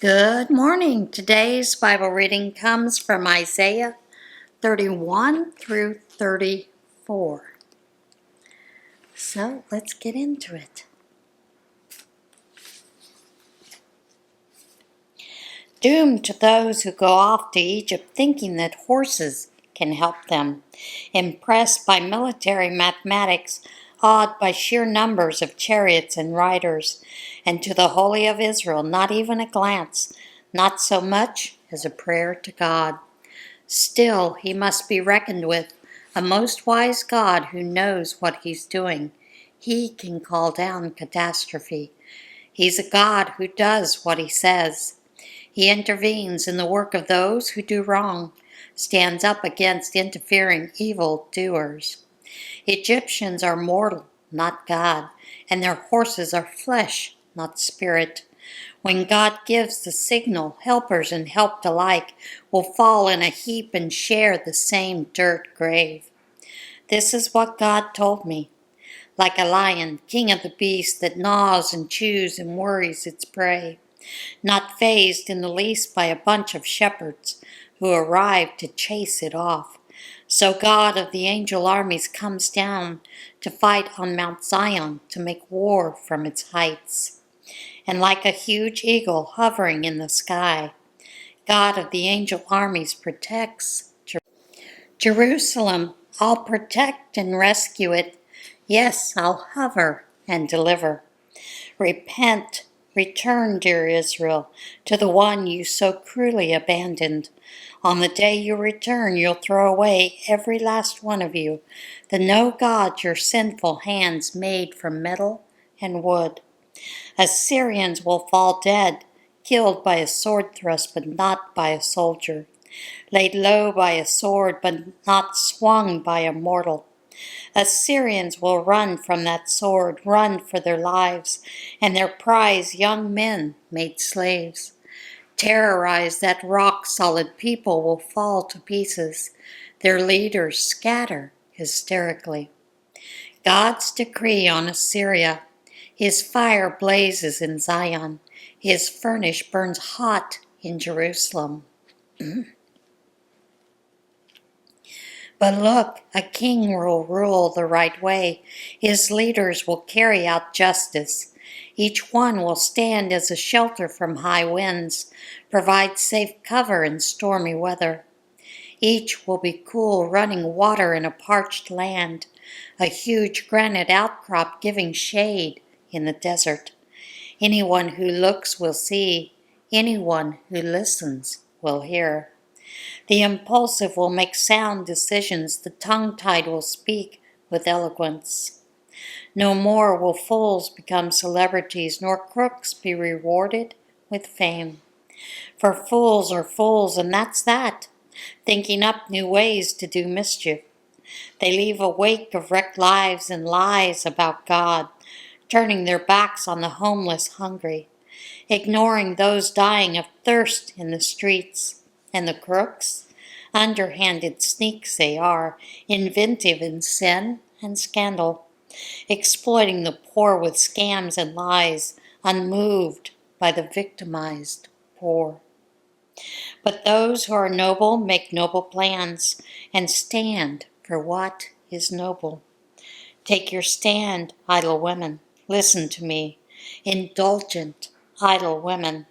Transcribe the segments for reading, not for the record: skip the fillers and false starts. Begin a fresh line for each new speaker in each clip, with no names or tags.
Good morning. Today's Bible reading comes from Isaiah 31 through 34. So let's get into it. Doom to those who go off to Egypt thinking that horses can help them, impressed by military mathematics, awed by sheer numbers of chariots and riders, and to the Holy of Israel not even a glance, not so much as a prayer to God. Still, he must be reckoned with, a most wise God who knows what he's doing. He can call down catastrophe. He's a God who does what he says. He intervenes in the work of those who do wrong, stands up against interfering evil doers. Egyptians are mortal, not God, and their horses are flesh, not spirit. When God gives the signal, helpers and helped alike will fall in a heap and share the same dirt grave. This is what God told me. Like a lion, king of the beasts that gnaws and chews and worries its prey, not fazed in the least by a bunch of shepherds who arrive to chase it off. So God of the angel armies comes down to fight on Mount Zion, to make war from its heights. And like a huge eagle hovering in the sky, God of the angel armies protects Jerusalem. I'll protect and rescue it. Yes, I'll hover and deliver. Repent, return, dear Israel, to the one you so cruelly abandoned. On the day you return, you'll throw away every last one of you, the no God your sinful hands made from metal and wood. Assyrians will fall dead, killed by a sword thrust, but not by a soldier, laid low by a sword, but not swung by a mortal. Assyrians will run from that sword, run for their lives, and their prize young men made slaves. Terrorized, that rock-solid people will fall to pieces. Their leaders scatter hysterically. God's decree on Assyria. His fire blazes in Zion. His furnace burns hot in Jerusalem. But look, a king will rule the right way. His leaders will carry out justice. Each one will stand as a shelter from high winds, provide safe cover in stormy weather. Each will be cool, running water in a parched land, a huge granite outcrop giving shade in the desert. Anyone who looks will see. Anyone who listens will hear. The impulsive will make sound decisions. The tongue-tied will speak with eloquence. No more will fools become celebrities, nor crooks be rewarded with fame. For fools are fools, and that's that, thinking up new ways to do mischief. They leave a wake of wrecked lives and lies about God, turning their backs on the homeless hungry, ignoring those dying of thirst in the streets. And the crooks? Underhanded sneaks they are, inventive in sin and scandal, exploiting the poor with scams and lies, unmoved by the victimized poor. But those who are noble make noble plans and stand for what is noble. Take your stand, idle women. Listen to me. Indulgent, idle women.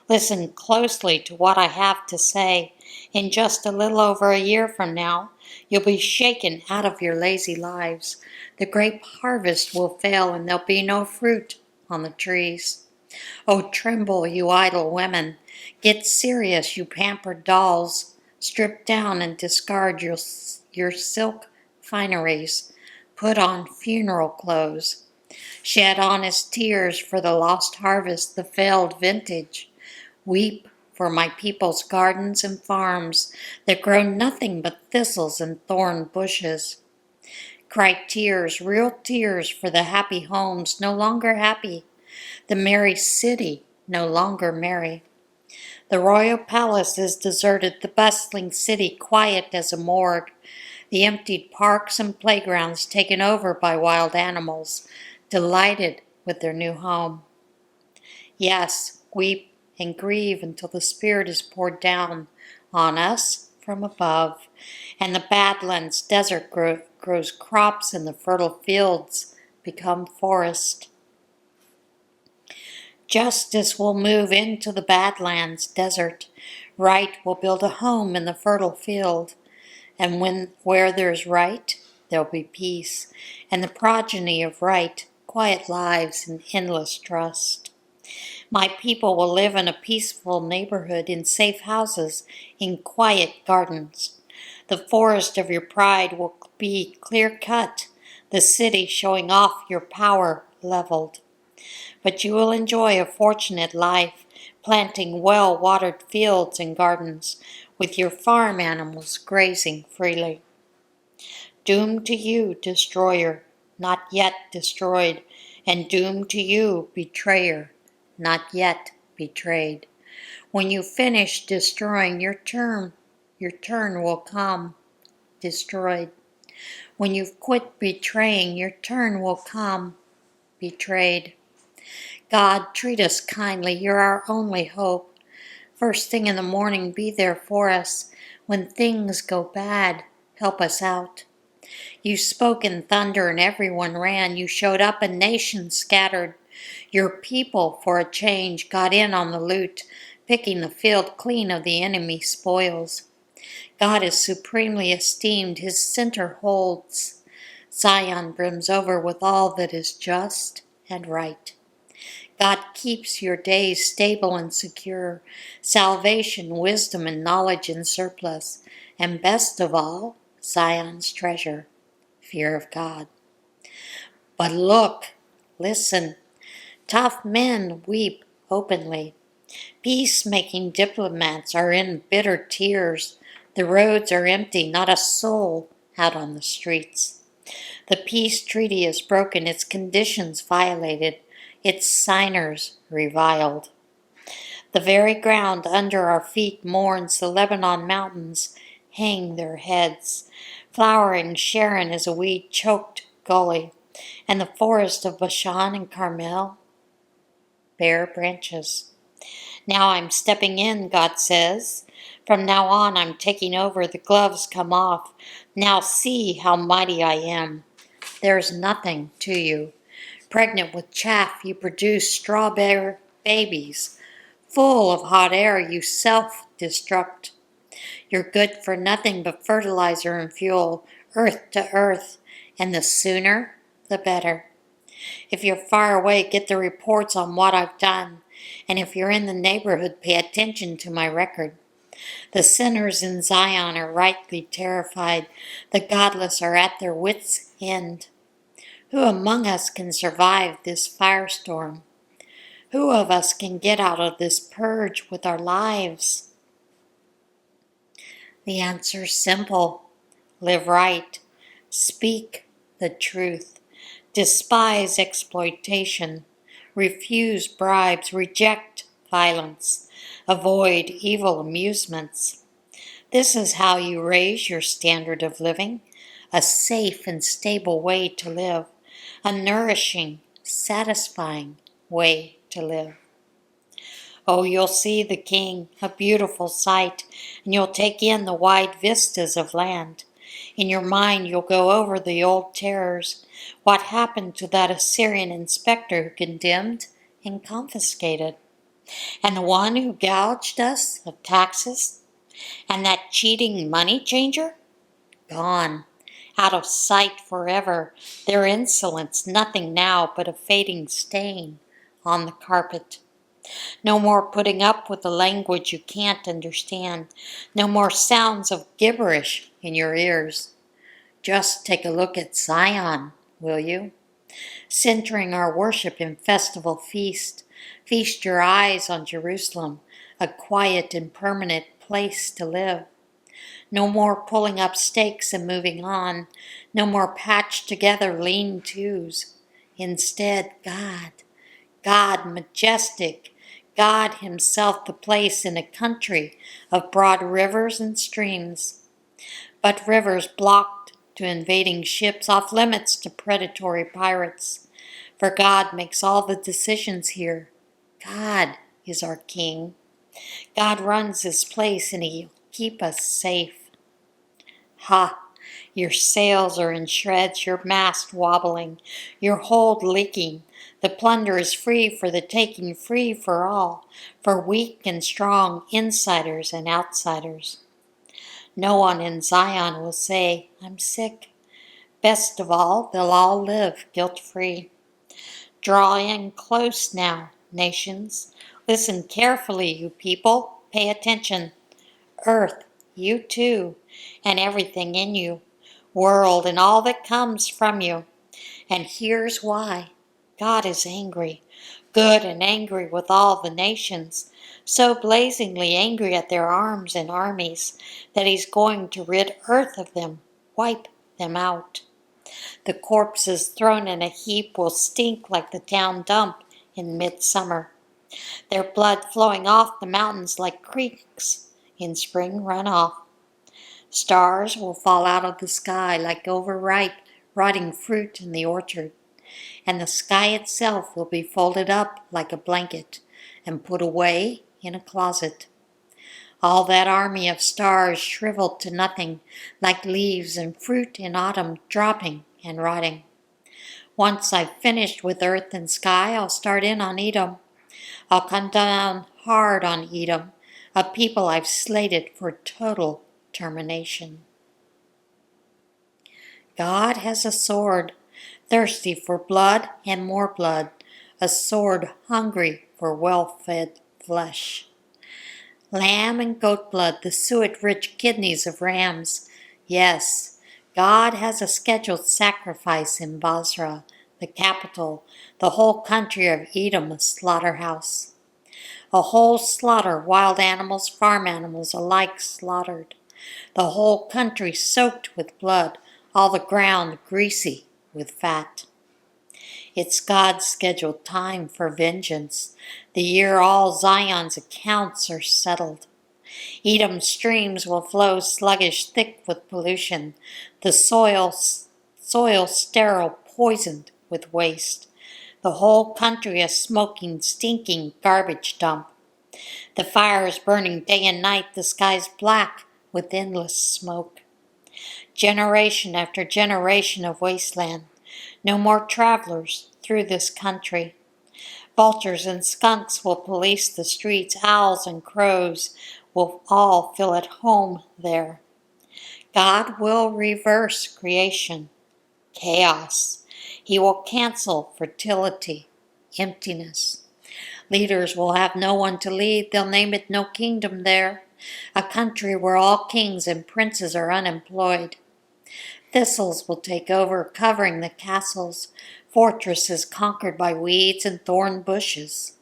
Listen closely to what I have to say. In just a little over a year from now, you'll be shaken out of your lazy lives. The grape harvest will fail and there'll be no fruit on the trees. Oh, tremble, you idle women. Get serious, you pampered dolls. Strip down and discard your silk fineries. Put on funeral clothes. Shed honest tears for the lost harvest, the failed vintage. Weep for my people's gardens and farms that grow nothing but thistles and thorn bushes. Cry tears, real tears for the happy homes no longer happy, the merry city no longer merry. The royal palace is deserted, the bustling city quiet as a morgue, the emptied parks and playgrounds taken over by wild animals, delighted with their new home. Yes, weep and grieve until the Spirit is poured down on us from above, and the Badlands desert grows crops and the fertile fields become forest. Justice will move into the Badlands desert. Right will build a home in the fertile field. And where there's right, there'll be peace, and the progeny of right, quiet lives in endless trust. My people will live in a peaceful neighborhood, in safe houses, in quiet gardens. The forest of your pride will be clear-cut, the city showing off your power leveled. But you will enjoy a fortunate life, planting well-watered fields and gardens, with your farm animals grazing freely. Doom to you, destroyer, not yet destroyed, and doom to you, betrayer, not yet betrayed. When you finish destroying, your turn will come, destroyed. When you've quit betraying, your turn will come, betrayed. God, treat us kindly, you're our only hope. First thing in the morning, be there for us. When things go bad, help us out. You spoke in thunder and everyone ran. You showed up and nations scattered. Your people, for a change, got in on the loot, picking the field clean of the enemy's spoils. God is supremely esteemed, his center holds. Zion brims over with all that is just and right. God keeps your days stable and secure, salvation, wisdom, and knowledge in surplus, and best of all, Zion's treasure, fear of God. But look, listen, tough men weep openly. Peacemaking diplomats are in bitter tears. The roads are empty, not a soul out on the streets. The peace treaty is broken, its conditions violated, its signers reviled. The very ground under our feet mourns, the Lebanon mountains hang their heads. Flowering Sharon is a weed-choked gully, and the forest of Bashan and Carmel, bare branches. Now I'm stepping in, God says. From now on I'm taking over, the gloves come off. Now see how mighty I am. There's nothing to you. Pregnant with chaff, you produce strawberry babies. Full of hot air, you self-destruct. You're good for nothing but fertilizer and fuel, earth to earth, and the sooner, the better. If you're far away, get the reports on what I've done, and if you're in the neighborhood, pay attention to my record. The sinners in Zion are rightly terrified. The godless are at their wits' end. Who among us can survive this firestorm? Who of us can get out of this purge with our lives? The answer's simple. Live right. Speak the truth. Despise exploitation. Refuse bribes. Reject violence. Avoid evil amusements. This is how you raise your standard of living. A safe and stable way to live. A nourishing, satisfying way to live. Oh, you'll see the King, a beautiful sight, and you'll take in the wide vistas of land. In your mind, you'll go over the old terrors. What happened to that Assyrian inspector who condemned and confiscated? And the one who gouged us of taxes? And that cheating money changer? Gone. Out of sight forever, their insolence nothing now but a fading stain on the carpet. No more putting up with the language you can't understand. No more sounds of gibberish in your ears. Just take a look at Zion, will you? Centering our worship in festival feast. Feast your eyes on Jerusalem, a quiet and permanent place to live. No more pulling up stakes and moving on. No more patched together lean-tos. Instead, God majestic, God himself the place in a country of broad rivers and streams. But rivers blocked to invading ships, off limits to predatory pirates. For God makes all the decisions here. God is our King. God runs this place and He'll keep us safe. Ha! Your sails are in shreds, your mast wobbling, your hold leaking. The plunder is free for the taking, free for all, for weak and strong, insiders and outsiders. No one in Zion will say, I'm sick. Best of all, they'll all live guilt-free. Draw in close now, nations. Listen carefully, you people. Pay attention. Earth, you too, and everything in you. World and all that comes from you. And here's why. God is angry, good and angry with all the nations, so blazingly angry at their arms and armies that He's going to rid earth of them, wipe them out. The corpses thrown in a heap will stink like the town dump in midsummer, their blood flowing off the mountains like creeks in spring runoff. Stars will fall out of the sky like overripe, rotting fruit in the orchard, and the sky itself will be folded up like a blanket and put away in a closet. All that army of stars shriveled to nothing, like leaves and fruit in autumn, dropping and rotting. Once I've finished with earth and sky, I'll start in on Edom. I'll come down hard on Edom, a people I've slated for total termination. God has a sword, thirsty for blood and more blood, a sword hungry for well-fed flesh. Lamb and goat blood, the suet-rich kidneys of rams. Yes, God has a scheduled sacrifice in Basra, the capital, the whole country of Edom a slaughterhouse. A whole slaughter, wild animals, farm animals alike slaughtered. The whole country soaked with blood, all the ground greasy with fat. It's God's scheduled time for vengeance, the year all Zion's accounts are settled. Edom's streams will flow sluggish, thick with pollution, the soil sterile, poisoned with waste. The whole country a smoking, stinking garbage dump. The fires burning day and night, the skies black with endless smoke. Generation after generation of wasteland. No more travelers through this country. Vultures and skunks will police the streets. Owls and crows will all feel at home there. God will reverse creation, chaos. He will cancel fertility, emptiness. Leaders will have no one to lead. They'll name it no kingdom there. A country where all kings and princes are unemployed. Thistles will take over, covering the castles, fortresses conquered by weeds and thorn bushes.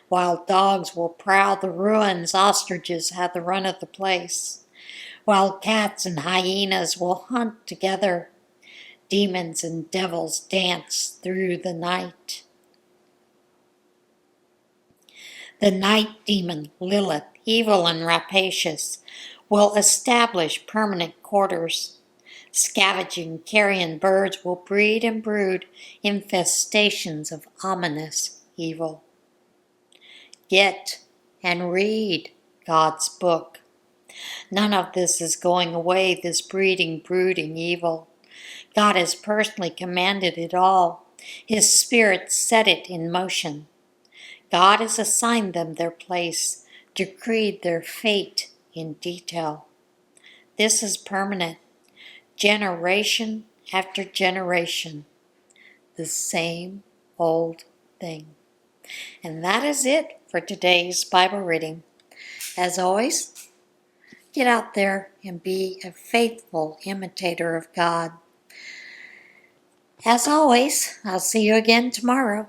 Wild dogs will prowl the ruins, ostriches have the run of the place. Wild cats and hyenas will hunt together. Demons and devils dance through the night. The night demon, Lilith, evil and rapacious, will establish permanent quarters. Scavenging carrion birds will breed and brood infestations of ominous evil. Get and read God's book. None of this is going away, this breeding, brooding evil. God has personally commanded it all. His Spirit set it in motion. God has assigned them their place, decreed their fate in detail. This is permanent. Generation after generation, the same old thing. And that is it for today's Bible reading. As always, get out there and be a faithful imitator of God. As always, I'll see you again tomorrow.